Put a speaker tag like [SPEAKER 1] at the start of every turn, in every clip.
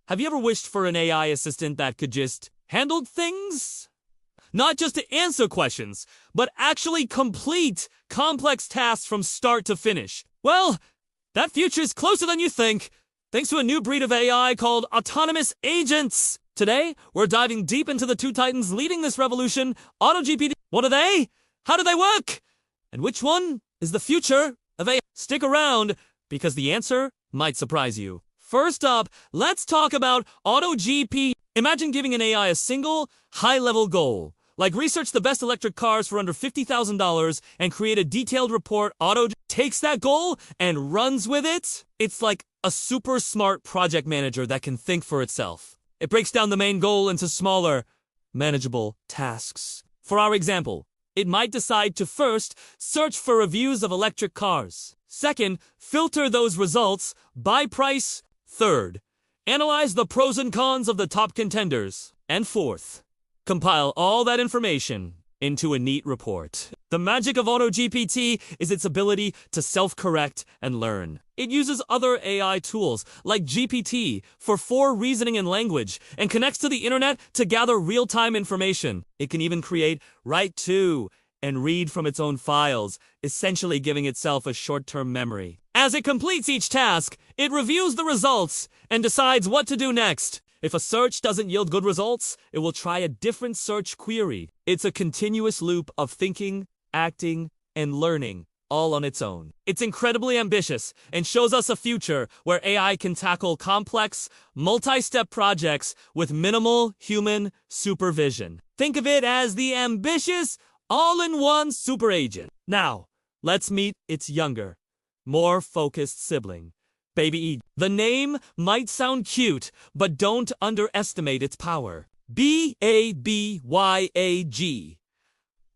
[SPEAKER 1] Have you ever wished for an AI assistant that could just handle things? Not just to answer questions, but actually complete complex tasks from start to finish. Well, that future is closer than you think, thanks to a new breed of AI called autonomous agents. Today, we're diving deep into the two titans leading this revolution, AutoGPT. What are they? How do they work? And which one is the future of AI? Stick around, because the answer might surprise you. First up, let's talk about AutoGPT. Imagine giving an AI a single, high-level goal, like research the best electric cars for under $50,000 and create a detailed report. Auto takes that goal and runs with it. It's like a super smart project manager that can think for itself. It breaks down the main goal into smaller, manageable tasks. For our example, it might decide to first search for reviews of electric cars. Second, filter those results by price. Third, analyze the pros and cons of the top contenders. And fourth, compile all that information into a neat report. The magic of AutoGPT is its ability to self-correct and learn. It uses other AI tools like GPT for reasoning and language and connects to the internet to gather real-time information. It can even create, write to, and read from its own files, essentially giving itself a short-term memory. As it completes each task, it reviews the results and decides what to do next. If a search doesn't yield good results, it will try a different search query. It's a continuous loop of thinking, acting, and learning, all on its own. It's incredibly ambitious and shows us a future where AI can tackle complex, multi-step projects with minimal human supervision. Think of it as the ambitious, all-in-one super agent. Now, let's meet its younger, more focused sibling, BabyAGI. The name might sound cute, but don't underestimate its power. BabyAGI.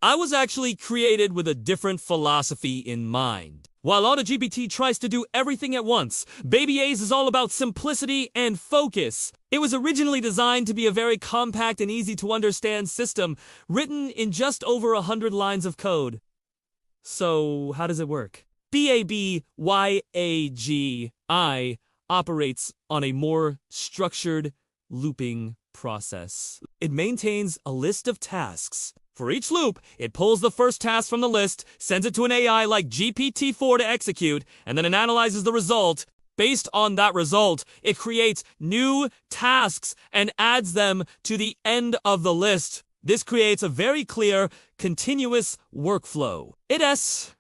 [SPEAKER 1] I was actually created with a different philosophy in mind. While AutoGPT tries to do everything at once, BabyAGI is all about simplicity and focus. It was originally designed to be a very compact and easy-to-understand system, written in just over 100 lines of code. So, how does it work? BabyAGI operates on a more structured, looping process. It maintains a list of tasks. For each loop, it pulls the first task from the list, sends it to an AI like GPT-4 to execute, and then it analyzes the result. Based on that result, it creates new tasks and adds them to the end of the list. This creates a very clear, continuous workflow. It's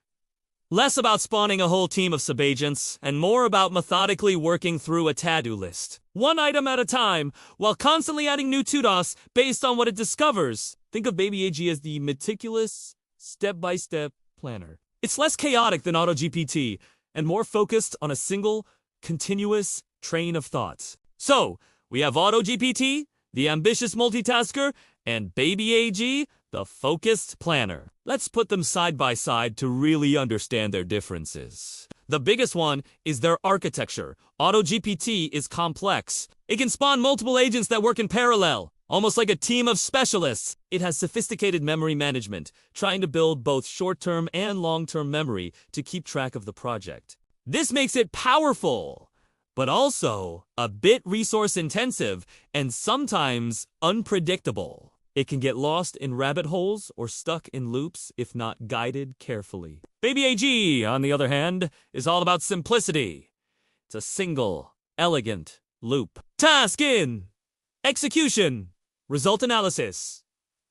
[SPEAKER 1] less about spawning a whole team of subagents, and more about methodically working through a to-do list, one item at a time, while constantly adding new to-dos based on what it discovers. Think of BabyAGI as the meticulous, step-by-step planner. It's less chaotic than AutoGPT, and more focused on a single, continuous train of thoughts. So, we have AutoGPT, the ambitious multitasker, and BabyAGI, the focused planner. Let's put them side by side to really understand their differences. The biggest one is their architecture. AutoGPT is complex. It can spawn multiple agents that work in parallel, almost like a team of specialists. It has sophisticated memory management, trying to build both short-term and long-term memory to keep track of the project. This makes it powerful, but also a bit resource-intensive and sometimes unpredictable. It can get lost in rabbit holes or stuck in loops if not guided carefully. BabyAGI, on the other hand, is all about simplicity. It's a single, elegant loop. Task in, execution, result analysis,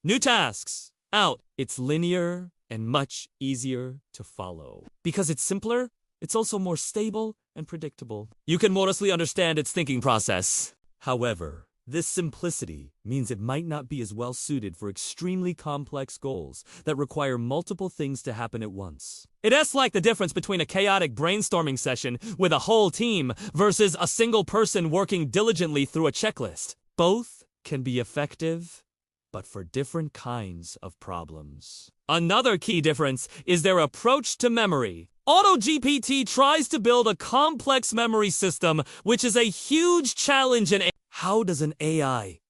[SPEAKER 1] new tasks, out. It's linear and much easier to follow. Because it's simpler, it's also more stable and predictable. You can more easily understand its thinking process. However, this simplicity means it might not be as well suited for extremely complex goals that require multiple things to happen at once. It's like the difference between a chaotic brainstorming session with a whole team versus a single person working diligently through a checklist. Both can be effective, but for different kinds of problems. Another key difference is their approach to memory. AutoGPT tries to build a complex memory system, which is a huge challenge in AI. How does an AI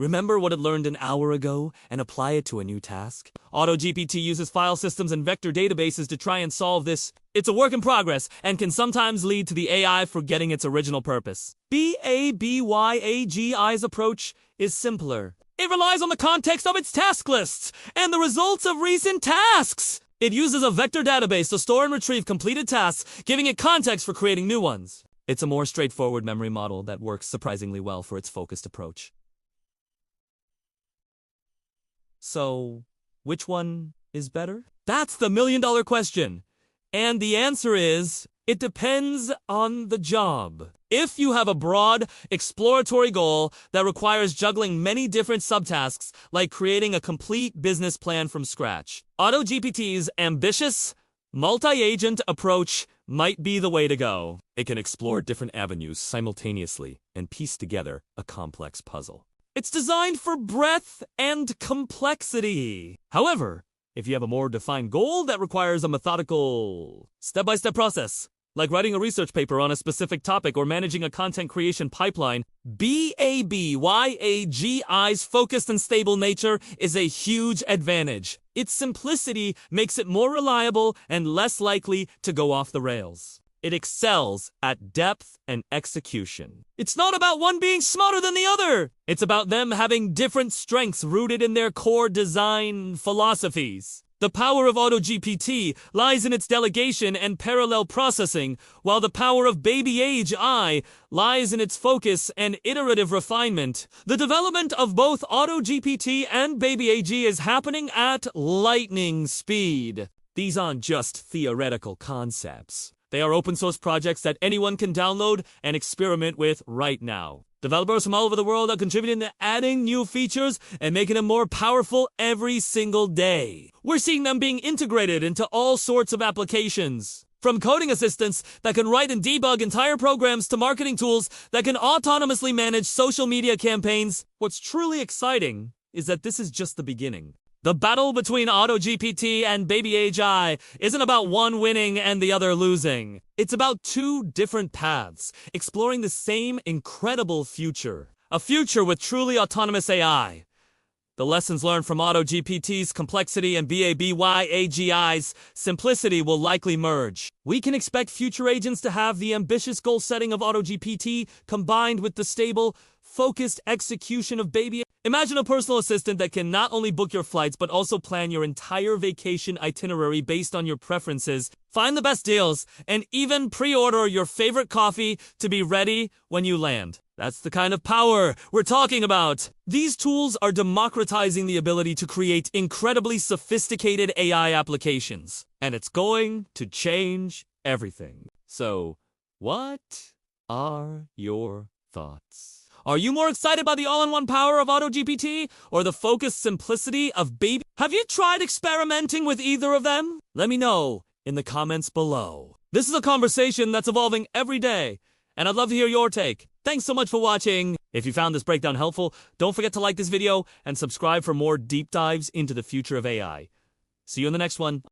[SPEAKER 1] remember what it learned an hour ago and apply it to a new task? AutoGPT uses file systems and vector databases to try and solve this. It's a work in progress and can sometimes lead to the AI forgetting its original purpose. BabyAGI's approach is simpler. It relies on the context of its task lists and the results of recent tasks. It uses a vector database to store and retrieve completed tasks, giving it context for creating new ones. It's a more straightforward memory model that works surprisingly well for its focused approach. So, which one is better? That's the million-dollar question. And the answer is, it depends on the job. If you have a broad, exploratory goal that requires juggling many different subtasks, like creating a complete business plan from scratch, AutoGPT's ambitious, multi-agent approach might be the way to go. It can explore different avenues simultaneously and piece together a complex puzzle. It's designed for breadth and complexity. However, if you have a more defined goal that requires a methodical, step-by-step process, like writing a research paper on a specific topic or managing a content creation pipeline, BabyAGI's focused and stable nature is a huge advantage. Its simplicity makes it more reliable and less likely to go off the rails. It excels at depth and execution. It's not about one being smarter than the other. It's about them having different strengths rooted in their core design philosophies. The power of AutoGPT lies in its delegation and parallel processing, while the power of BabyAGI lies in its focus and iterative refinement. The development of both AutoGPT and BabyAGI is happening at lightning speed. These aren't just theoretical concepts. They are open-source projects that anyone can download and experiment with right now. Developers from all over the world are contributing to adding new features and making them more powerful every single day. We're seeing them being integrated into all sorts of applications. From coding assistants that can write and debug entire programs to marketing tools that can autonomously manage social media campaigns. What's truly exciting is that this is just the beginning. The battle between AutoGPT and BabyAGI isn't about one winning and the other losing. It's about two different paths, exploring the same incredible future. A future with truly autonomous AI. The lessons learned from AutoGPT's complexity and BabyAGI's simplicity will likely merge. We can expect future agents to have the ambitious goal setting of AutoGPT combined with the stable, focused execution of BabyAGI. Imagine a personal assistant that can not only book your flights but also plan your entire vacation itinerary based on your preferences, find the best deals, and even pre-order your favorite coffee to be ready when you land. That's the kind of power we're talking about. These tools are democratizing the ability to create incredibly sophisticated AI applications, and it's going to change everything. So, what are your thoughts? Are you more excited by the all-in-one power of AutoGPT or the focused simplicity of Baby? Have you tried experimenting with either of them? Let me know in the comments below. This is a conversation that's evolving every day, and I'd love to hear your take. Thanks so much for watching. If you found this breakdown helpful, don't forget to like this video and subscribe for more deep dives into the future of AI. See you in the next one.